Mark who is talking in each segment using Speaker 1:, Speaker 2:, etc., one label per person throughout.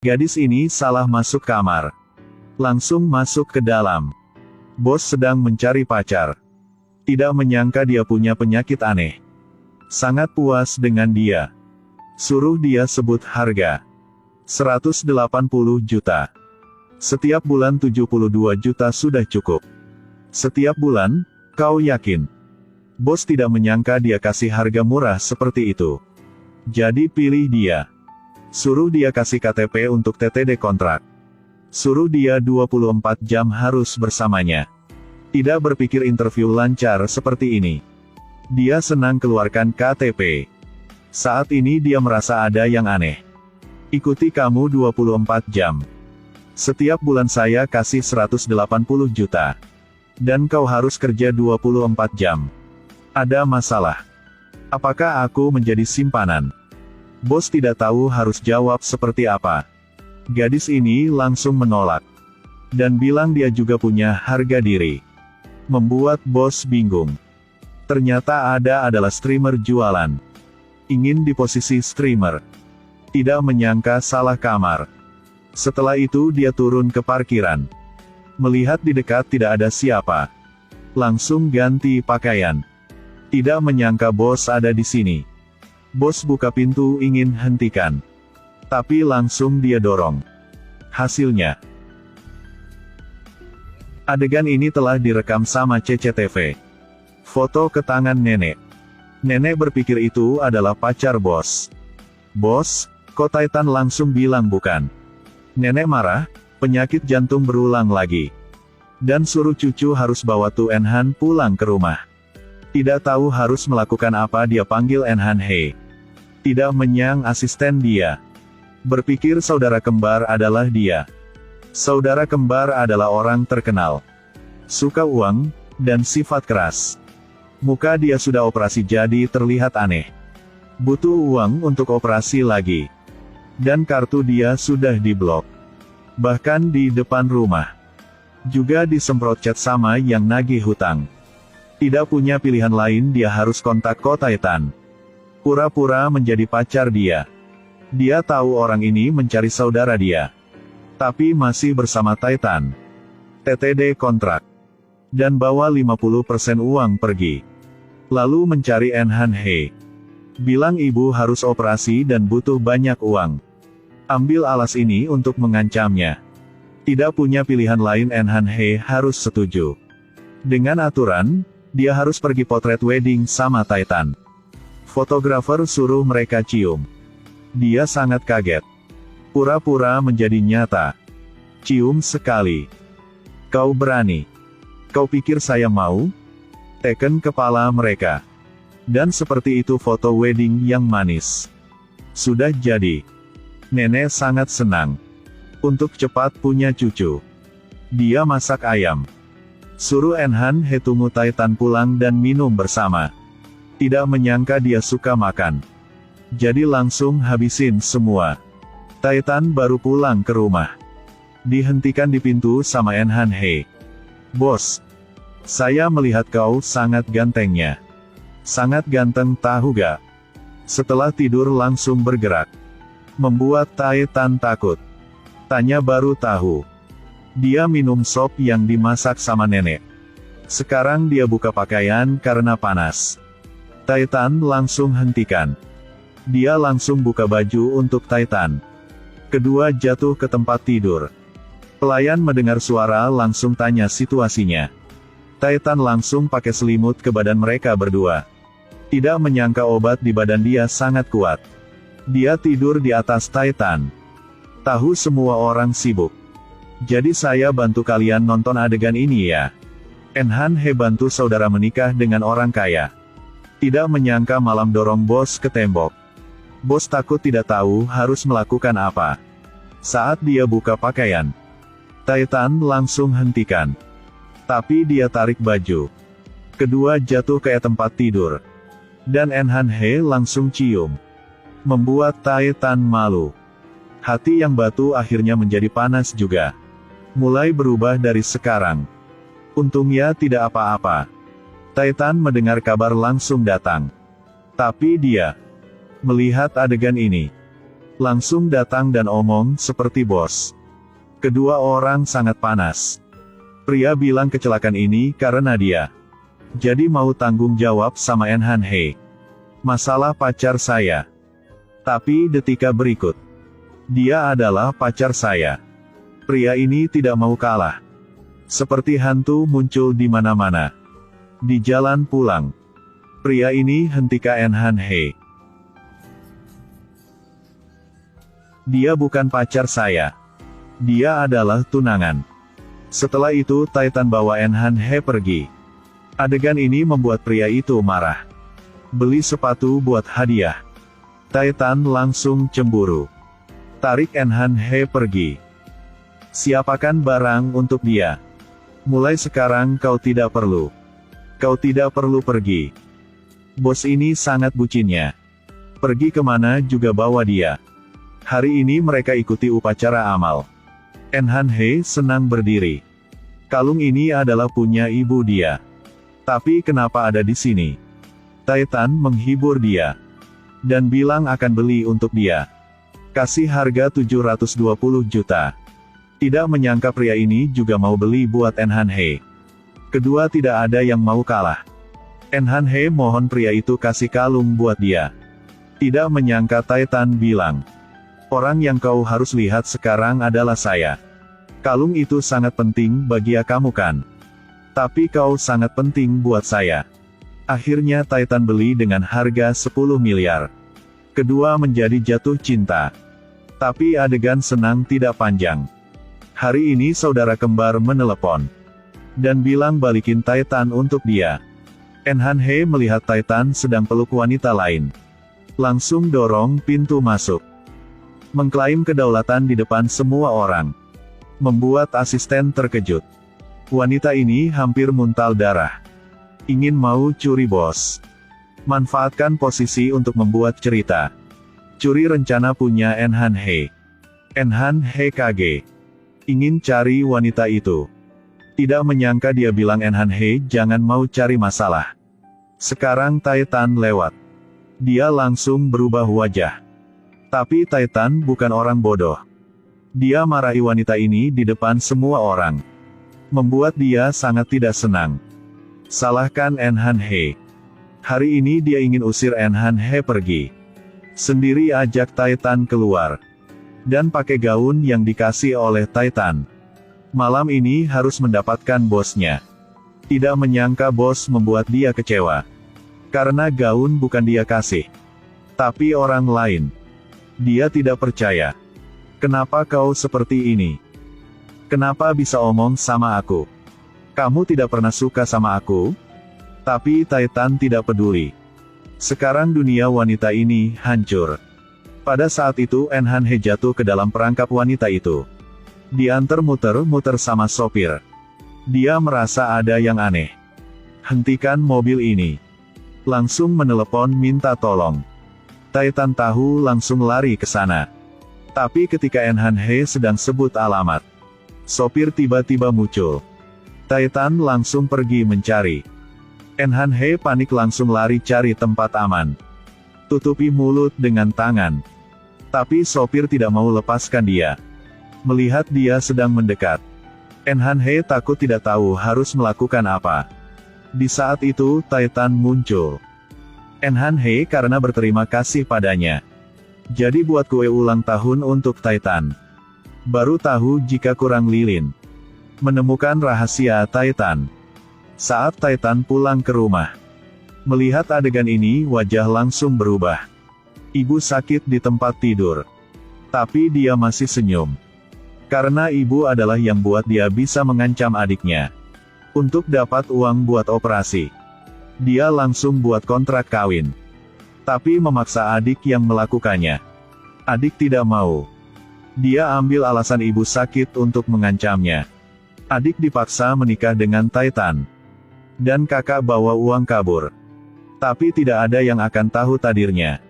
Speaker 1: Gadis ini salah masuk kamar. Langsung masuk ke dalam. Bos sedang mencari pacar. Tidak menyangka dia punya penyakit aneh. Sangat puas dengan dia. Suruh dia sebut harga. 180 juta. Setiap bulan 72 juta sudah cukup. Setiap bulan, kau yakin? Bos tidak menyangka dia kasih harga murah seperti itu. Jadi pilih dia. Suruh dia kasih KTP untuk TTD kontrak. Suruh dia 24 jam harus bersamanya. Tidak berpikir interview lancar seperti ini. Dia senang keluarkan KTP. Saat ini dia merasa ada yang aneh. Ikuti kamu 24 jam. Setiap bulan saya kasih 180 juta. Dan kau harus kerja 24 jam. Ada masalah. Apakah aku menjadi simpanan? Bos tidak tahu harus jawab seperti apa. Gadis ini langsung menolak. Dan bilang dia juga punya harga diri. Membuat bos bingung. Ternyata ada adalah streamer jualan. Ingin di posisi streamer. Tidak menyangka salah kamar. Setelah itu dia turun ke parkiran. Melihat di dekat tidak ada siapa. Langsung ganti pakaian. Tidak menyangka bos ada di sini. Bos buka pintu ingin hentikan. Tapi langsung dia dorong. Hasilnya. Adegan ini telah direkam sama CCTV. Foto ke tangan nenek. Nenek berpikir itu adalah pacar bos. Bos, kok Titan langsung bilang bukan. Nenek marah, penyakit jantung berulang lagi. Dan suruh cucu harus bawa Tu Enhan pulang ke rumah. Tidak tahu harus melakukan apa dia panggil Enhan He. Tidak menyang asisten dia. Berpikir saudara kembar adalah dia. Saudara kembar adalah orang terkenal. Suka uang, dan sifat keras. Muka dia sudah operasi jadi terlihat aneh. Butuh uang untuk operasi lagi. Dan kartu dia sudah diblok. Bahkan di depan rumah. Juga disemprot cat sama yang nagih hutang. Tidak punya pilihan lain dia harus kontak Ko Titan. Pura-pura menjadi pacar dia. Dia tahu orang ini mencari saudara dia. Tapi masih bersama Titan. TTD kontrak. Dan bawa 50% uang pergi. Lalu mencari Enhan He. Bilang ibu harus operasi dan butuh banyak uang. Ambil alas ini untuk mengancamnya. Tidak punya pilihan lain Enhan He harus setuju. Dengan aturan, dia harus pergi potret wedding sama Titan. Fotografer suruh mereka cium. Dia sangat kaget. Pura-pura menjadi nyata. Cium sekali. Kau berani? Kau pikir saya mau? Teken kepala mereka. Dan seperti itu foto wedding yang manis. Sudah jadi. Nenek sangat senang. Untuk cepat punya cucu. Dia masak ayam. Suruh Enhan He tunggu Titan pulang dan minum bersama. Tidak menyangka dia suka makan. Jadi langsung habisin semua. Titan baru pulang ke rumah. Dihentikan di pintu sama Enhan He. Bos. Saya melihat kau sangat gantengnya. Sangat ganteng tahu gak? Setelah tidur langsung bergerak. Membuat Titan takut. Tanya baru tahu. Dia minum sop yang dimasak sama nenek. Sekarang dia buka pakaian karena panas. Titan langsung hentikan. Dia langsung buka baju untuk Titan. Kedua jatuh ke tempat tidur. Pelayan mendengar suara langsung tanya situasinya. Titan langsung pakai selimut ke badan mereka berdua. Tidak menyangka obat di badan dia sangat kuat. Dia tidur di atas Titan. Tahu semua orang sibuk. Jadi saya bantu kalian nonton adegan ini ya. Enhan He bantu saudara menikah dengan orang kaya. Tidak menyangka malam dorong bos ke tembok. Bos takut tidak tahu harus melakukan apa. Saat dia buka pakaian, Titan langsung hentikan. Tapi dia tarik baju. Kedua jatuh ke tempat tidur. Dan Enhan He langsung cium. Membuat Titan malu. Hati yang batu akhirnya menjadi panas juga. Mulai berubah dari sekarang. Untungnya tidak apa-apa. Titan mendengar kabar langsung datang. Tapi dia melihat adegan ini. Langsung datang dan omong seperti bos. Kedua orang sangat panas. Pria bilang kecelakaan ini karena dia. Jadi mau tanggung jawab sama En Han He. Masalah pacar saya. Tapi detika berikut. Dia adalah pacar saya. Pria ini tidak mau kalah. Seperti hantu muncul di mana-mana. Di jalan pulang. Pria ini hentikan En Han He. Dia bukan pacar saya. Dia adalah tunangan. Setelah itu Titan bawa En Han He pergi. Adegan ini membuat pria itu marah. Beli sepatu buat hadiah. Titan langsung cemburu. Tarik En Han He pergi. Siapakan barang untuk dia. Mulai sekarang kau tidak perlu. Kau tidak perlu pergi. Bos ini sangat bucinnya. Pergi kemana juga bawa dia. Hari ini mereka ikuti upacara amal. En Han He senang berdiri. Kalung ini adalah punya ibu dia. Tapi kenapa ada di sini? Titan menghibur dia. Dan bilang akan beli untuk dia. Kasih harga 720 juta. Tidak menyangka pria ini juga mau beli buat En Han He. Kedua tidak ada yang mau kalah. En Han He mohon pria itu kasih kalung buat dia. Tidak menyangka Titan bilang. Orang yang kau harus lihat sekarang adalah saya. Kalung itu sangat penting bagi kamu kan? Tapi kau sangat penting buat saya. Akhirnya Titan beli dengan harga 10 miliar. Kedua menjadi jatuh cinta. Tapi adegan senang tidak panjang. Hari ini saudara kembar menelepon. Dan bilang balikin Titan untuk dia. En Han He melihat Titan sedang peluk wanita lain. Langsung dorong pintu masuk. Mengklaim kedaulatan di depan semua orang. Membuat asisten terkejut. Wanita ini hampir muntah darah. Ingin mau curi bos. Manfaatkan posisi untuk membuat cerita. Curi rencana punya En Han He. En Han He kaget. Ingin cari wanita itu. Tidak menyangka dia bilang En Han He jangan mau cari masalah. Sekarang Titan lewat. Dia langsung berubah wajah. Tapi Titan bukan orang bodoh. Dia marahi wanita ini di depan semua orang. Membuat dia sangat tidak senang. Salahkan En Han He. Hari ini dia ingin usir En Han He pergi. Sendiri ajak Titan keluar. Dan pakai gaun yang dikasih oleh Titan. Malam ini harus mendapatkan bosnya. Tidak menyangka bos membuat dia kecewa. Karena gaun bukan dia kasih. Tapi orang lain. Dia tidak percaya. Kenapa kau seperti ini? Kenapa bisa omong sama aku? Kamu tidak pernah suka sama aku? Tapi Titan tidak peduli. Sekarang dunia wanita ini hancur. Pada saat itu En Han He jatuh ke dalam perangkap wanita itu. Diantar muter-muter sama sopir. Dia merasa ada yang aneh. Hentikan mobil ini. Langsung menelepon minta tolong. Titan tahu langsung lari ke sana. Tapi ketika En Han He sedang sebut alamat, sopir tiba-tiba muncul. Titan langsung pergi mencari. En Han He panik langsung lari cari tempat aman. Tutupi mulut dengan tangan. Tapi sopir tidak mau lepaskan dia. Melihat dia sedang mendekat. En Han He takut tidak tahu harus melakukan apa. Di saat itu Titan muncul. En Han He karena berterima kasih padanya. Jadi buat kue ulang tahun untuk Titan. Baru tahu jika kurang lilin. Menemukan rahasia Titan. Saat Titan pulang ke rumah. Melihat adegan ini wajah langsung berubah. Ibu sakit di tempat tidur. Tapi dia masih senyum. Karena ibu adalah yang buat dia bisa mengancam adiknya. Untuk dapat uang buat operasi. Dia langsung buat kontrak kawin. Tapi memaksa adik yang melakukannya. Adik tidak mau. Dia ambil alasan ibu sakit untuk mengancamnya. Adik dipaksa menikah dengan Titan. Dan kakak bawa uang kabur. Tapi tidak ada yang akan tahu takdirnya.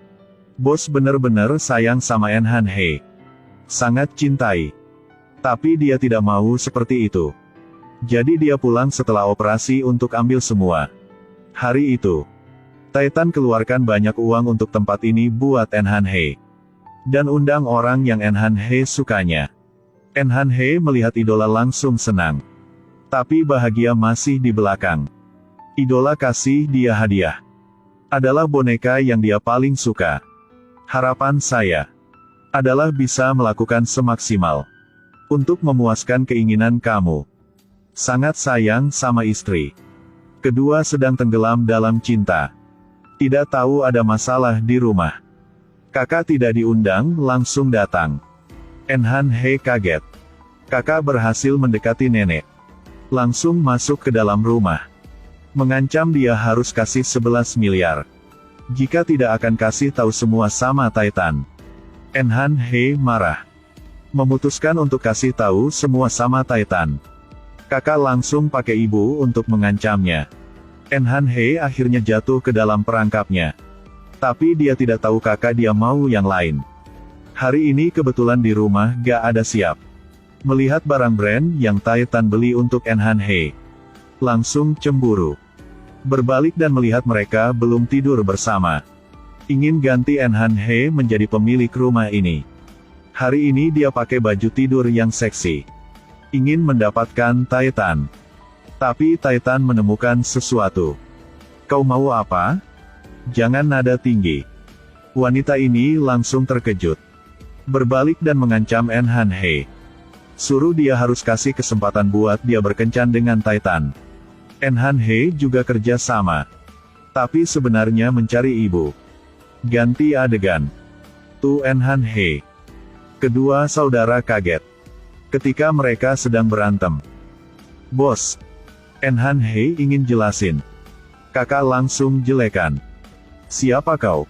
Speaker 1: Bos benar-benar sayang sama En Han He. Sangat cintai. Tapi dia tidak mau seperti itu. Jadi dia pulang setelah operasi untuk ambil semua. Hari itu, Titan keluarkan banyak uang untuk tempat ini buat En Han He. Dan undang orang yang Enhan He sukanya. Enhan He melihat idola langsung senang. Tapi bahagia masih di belakang. Idola kasih dia hadiah. Adalah boneka yang dia paling suka. Harapan saya adalah bisa melakukan semaksimal untuk memuaskan keinginan kamu. Sangat sayang sama istri. Kedua sedang tenggelam dalam cinta. Tidak tahu ada masalah di rumah. Kakak tidak diundang, langsung datang. Enhan He kaget. Kakak berhasil mendekati nenek. Langsung masuk ke dalam rumah. Mengancam dia harus kasih 11 miliar. Jika tidak akan kasih tahu semua sama Titan. Enhan He marah. Memutuskan untuk kasih tahu semua sama Titan. Kakak langsung pakai ibu untuk mengancamnya. Enhan He akhirnya jatuh ke dalam perangkapnya. Tapi dia tidak tahu kakak dia mau yang lain. Hari ini kebetulan di rumah gak ada siap. Melihat barang brand yang Titan beli untuk Enhan He. Langsung cemburu. Berbalik dan melihat mereka belum tidur bersama. Ingin ganti Enhan He menjadi pemilik rumah ini. Hari ini dia pakai baju tidur yang seksi. Ingin mendapatkan Titan. Tapi Titan menemukan sesuatu. Kau mau apa? Jangan nada tinggi. Wanita ini langsung terkejut. Berbalik dan mengancam Enhan He. Suruh dia harus kasih kesempatan buat dia berkencan dengan Titan. Enhan He juga kerja sama. Tapi sebenarnya mencari ibu. Ganti adegan. Tu Enhan He. Kedua saudara kaget. Ketika mereka sedang berantem. Bos. Enhan He ingin jelasin. Kakak langsung jelekan. Siapa kau?